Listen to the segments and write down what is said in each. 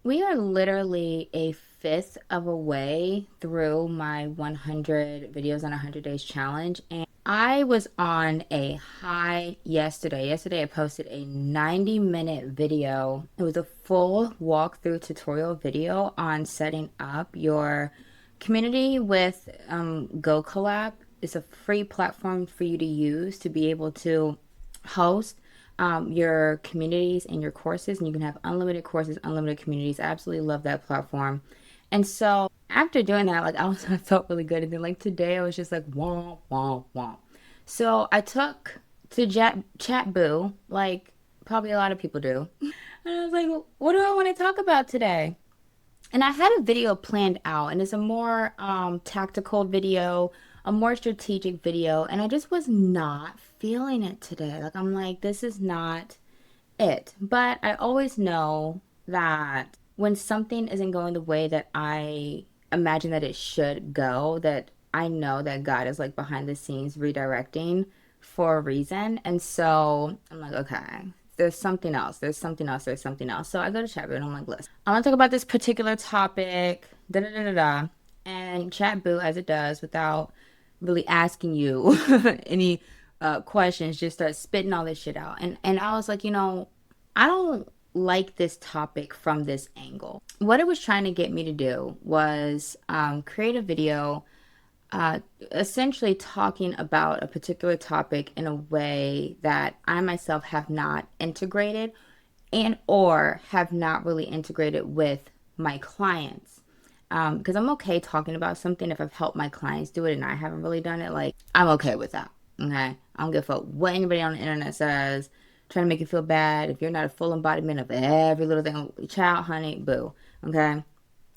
We are literally a fifth of a way through my 100 videos on 100 days challenge. And I was on a high yesterday. Yesterday, I posted a 90-minute video. It was a full walkthrough tutorial video on setting up your community with GoCollab. It's a free platform for you to use to be able to host your communities and your courses, and you can have unlimited courses, unlimited communities. I absolutely love that platform. And so after doing that, I felt really good. And then like today, I was just like womp womp womp. So I took to Chat like probably a lot of people do, and I was like, what do I want to talk about today? And I had a video planned out, and it's a more tactical video, a more strategic video, and I just was not feeling it today. Like, I'm like, this is not it. But I always know that when something isn't going the way that I imagine that it should go, that I know that God is like behind the scenes redirecting for a reason. And so I'm like, okay, there's something else. There's something else. There's something else. So I go to Chatboo and I'm like, listen, I want to talk about this particular topic, da da da da da. And Chatboo, as it does, without really asking you any questions, just starts spitting all this shit out. And I was like, I don't like this topic from this angle. What it was trying to get me to do was create a video essentially talking about a particular topic in a way that I myself have not integrated and or have not really integrated with my clients. Because I'm okay talking about something if I've helped my clients do it and I haven't really done it. Like, I'm okay with that. Okay. I don't give a fuck what anybody on the internet says, trying to make you feel bad. If you're not a full embodiment of every little thing, child, honey, boo. Okay.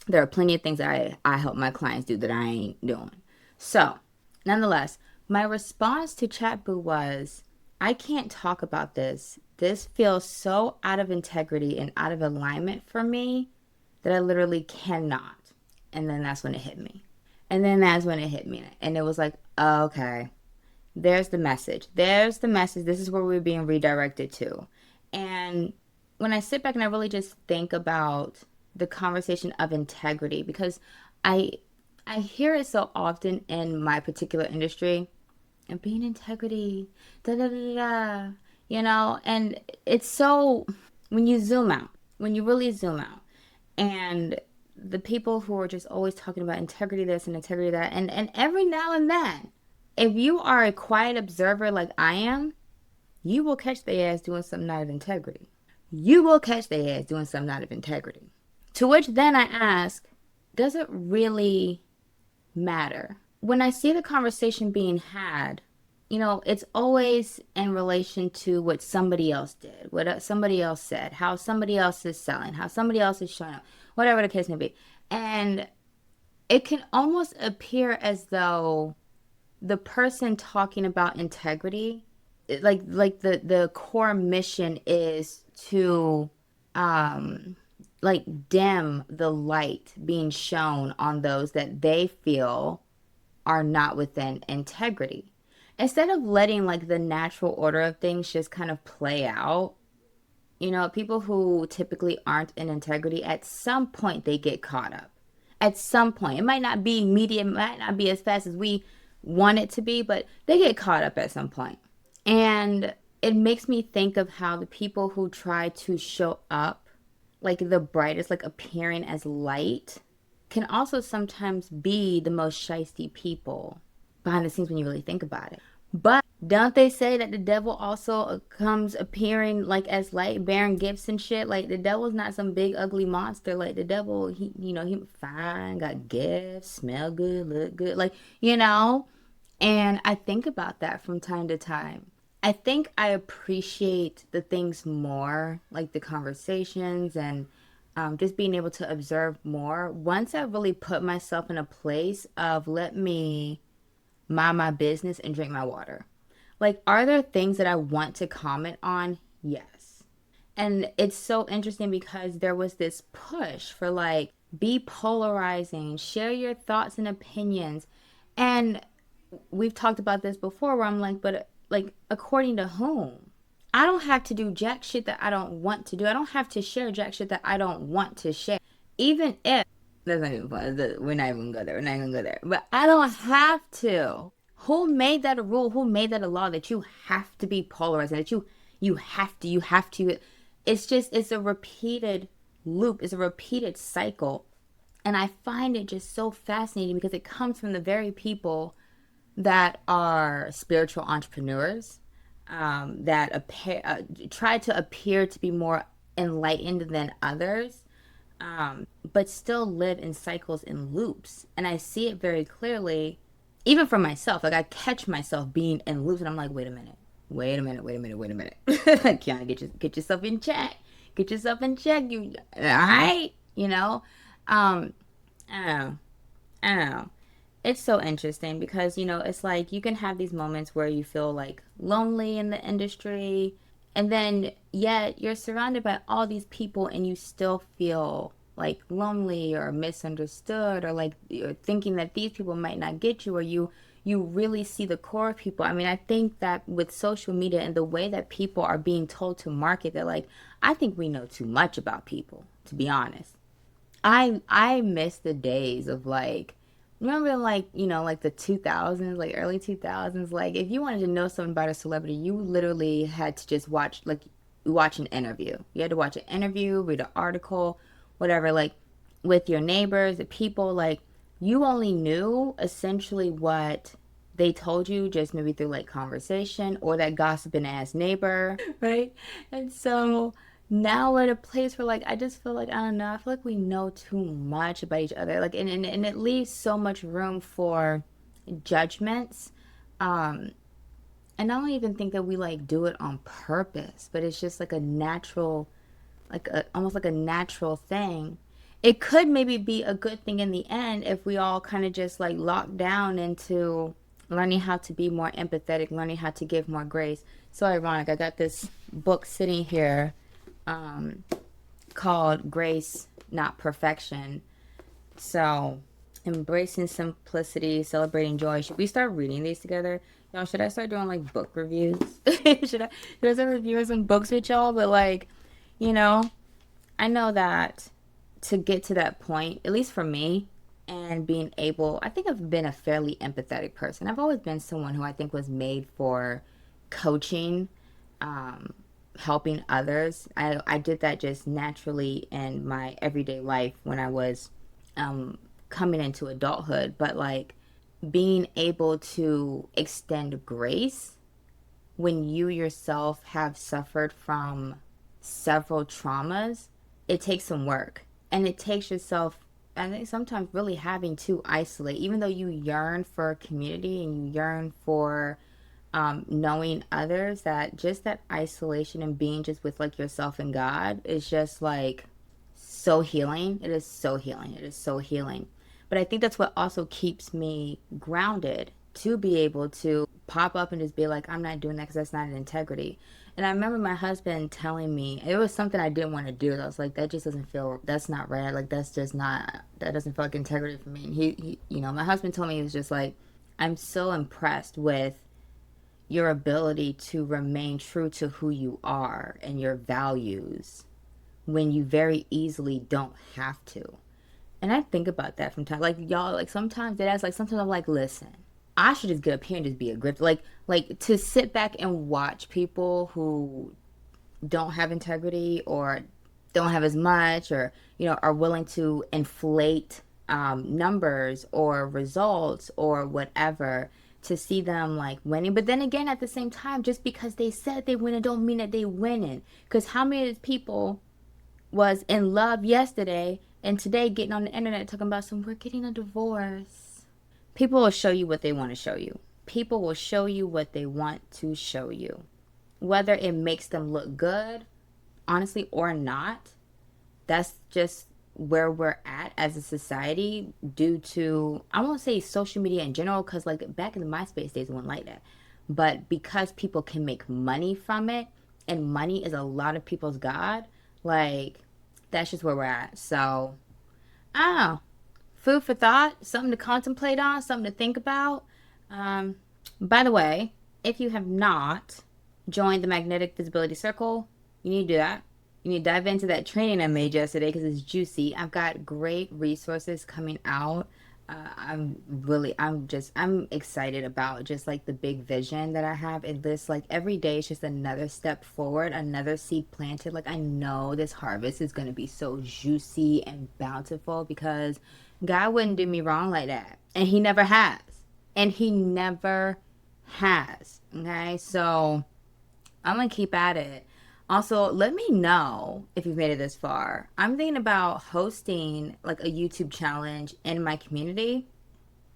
There are plenty of things that I help my clients do that I ain't doing. So, nonetheless, my response to Chatboo was, I can't talk about this. This feels so out of integrity and out of alignment for me that I literally cannot. And then that's when it hit me. And then that's when it hit me. And it was like, okay, there's the message. There's the message. This is where we're being redirected to. And when I sit back and I really just think about the conversation of integrity, because I I hear it so often in my particular industry, and being integrity, da da da da, and it's so, when you zoom out, when you really zoom out, and the people who are just always talking about integrity this and integrity that, and every now and then, if you are a quiet observer like I am, you will catch their ass doing something out of integrity. You will catch their ass doing something out of integrity. To which then I ask, does it really matter? When I see the conversation being had, it's always in relation to what somebody else did, what somebody else said, how somebody else is selling, how somebody else is showing up, whatever the case may be. And it can almost appear as though the person talking about integrity, like the core mission is to like dim the light being shown on those that they feel are not within integrity. Instead of letting like the natural order of things just kind of play out, people who typically aren't in integrity, at some point they get caught up. At some point. It might not be immediate, it might not be as fast as we want it to be, but they get caught up at some point. And it makes me think of how the people who try to show up like the brightest, like appearing as light, can also sometimes be the most shiesty people behind the scenes when you really think about it. But don't they say that the devil also comes appearing like as light, bearing gifts and shit? Like the devil's not some big ugly monster. Like the devil, he fine, got gifts, smell good, look good, And I think about that from time to time. I think I appreciate the things more, like the conversations and just being able to observe more. Once I really put myself in a place of let me mind my business and drink my water. Like, are there things that I want to comment on? Yes. And it's so interesting because there was this push for like, be polarizing, share your thoughts and opinions. And we've talked about this before where I'm like, but like, according to whom? I don't have to do jack shit that I don't want to do. I don't have to share jack shit that I don't want to share. Even if that's not even fun. We're not even gonna go there. We're not even gonna go there. But I don't have to. Who made that a rule? Who made that a law that you have to be polarized and that you have to. It's a repeated loop. It's a repeated cycle. And I find it just so fascinating because it comes from the very people that are spiritual entrepreneurs, that try to appear to be more enlightened than others, but still live in cycles and loops. And I see it very clearly, even for myself. Like I catch myself being in loops, and I'm like, wait a minute, wait a minute, wait a minute, wait a minute. Like, Kiana, get yourself in check. Get yourself in check. You all right? You know, I don't know. I don't know. It's so interesting because, it's like you can have these moments where you feel like lonely in the industry, and then yet you're surrounded by all these people and you still feel like lonely or misunderstood, or like you're thinking that these people might not get you, or you really see the core of people. I mean, I think that with social media and the way that people are being told to market, they're like, I think we know too much about people, to be honest. I miss the days of like, remember, like, like the 2000s, like early 2000s, like if you wanted to know something about a celebrity, you literally had to just watch an interview. You had to watch an interview, read an article, whatever, like with your neighbors, the people, like you only knew essentially what they told you just maybe through like conversation or that gossiping ass neighbor, right? And so now we're at a place where like I just feel like, I don't know, I feel like we know too much about each other, like, and it leaves so much room for judgments. um and I don't even think that we like do it on purpose, but it's just like a natural, almost like a natural thing. It could maybe be a good thing in the end if we all kind of just like lock down into learning how to be more empathetic, learning how to give more grace. So ironic. I got this book sitting here, um, called Grace, Not Perfection. So, embracing simplicity, celebrating joy. Should we start reading these together? Y'all, should I start doing like book reviews? should I start reviewing some books with y'all? But like, you know, I know that to get to that point, at least for me, and being able, I think I've been a fairly empathetic person. I've always been someone who I think was made for coaching, um, helping others. I did that just naturally in my everyday life when I was, um, coming into adulthood. But like being able to extend grace when you yourself have suffered from several traumas, it takes some work. And it takes yourself, I think, sometimes really having to isolate, even though you yearn for community and you yearn for, knowing others, that just that isolation and being just with like yourself and God is just like so healing. It is so healing. It is so healing. But I think that's what also keeps me grounded, to be able to pop up and just be like, I'm not doing that because that's not an integrity. And I remember my husband telling me it was something I didn't want to do. I was like, that just doesn't feel, that's not right. Like, that's just not, that doesn't feel like integrity for me. And my husband told me, he was just like, I'm so impressed with your ability to remain true to who you are and your values when you very easily don't have to. And I think about that from time, like y'all, like sometimes sometimes I'm like, listen, I should just get up here and just be a grip, like to sit back and watch people who don't have integrity or don't have as much, or are willing to inflate, numbers or results or whatever, to see them like winning. But then again, at the same time, just because they said they winning don't mean that they winning, because how many people was in love yesterday and today getting on the internet talking about some, we're getting a divorce. People will show you what they want to show you. People will show you what they want to show you, whether it makes them look good, honestly, or not. That's just where we're at as a society, due to, I won't say social media in general, because like back in the MySpace days it wasn't like that, but because people can make money from it, and money is a lot of people's god, like that's just where we're at. So I don't know, food for thought, something to contemplate on, something to think about. um by the way, if you have not join the Magnetic Visibility Circle. You need to do that. You need to dive into that training I made yesterday because it's juicy. I've got great resources coming out. I'm excited about just like the big vision that I have in this. Like every day is just another step forward, another seed planted. Like I know this harvest is going to be so juicy and bountiful because God wouldn't do me wrong like that. And He never has. And He never has. Okay. So I'm gonna keep at it. Also, let me know if you've made it this far. I'm thinking about hosting like a YouTube challenge in my community.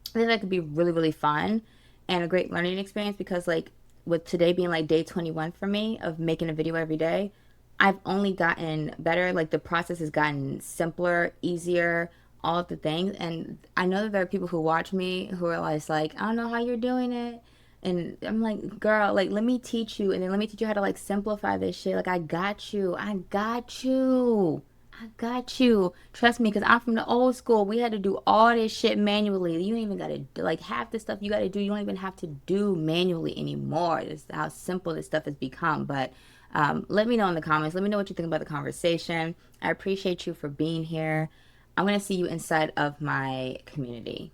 I think that could be really, really fun and a great learning experience because, like, with today being like day 21 for me of making a video every day, I've only gotten better. Like, the process has gotten simpler, easier, all of the things. And I know that there are people who watch me who are like, I don't know how you're doing it. And I'm like, girl, like, let me teach you. And then let me teach you how to, like, simplify this shit. Like, I got you. I got you. I got you. Trust me, because I'm from the old school. We had to do all this shit manually. You don't even got to, like, half the stuff you got to do, you don't even have to do manually anymore. It's how simple this stuff has become. But let me know in the comments. Let me know what you think about the conversation. I appreciate you for being here. I'm going to see you inside of my community.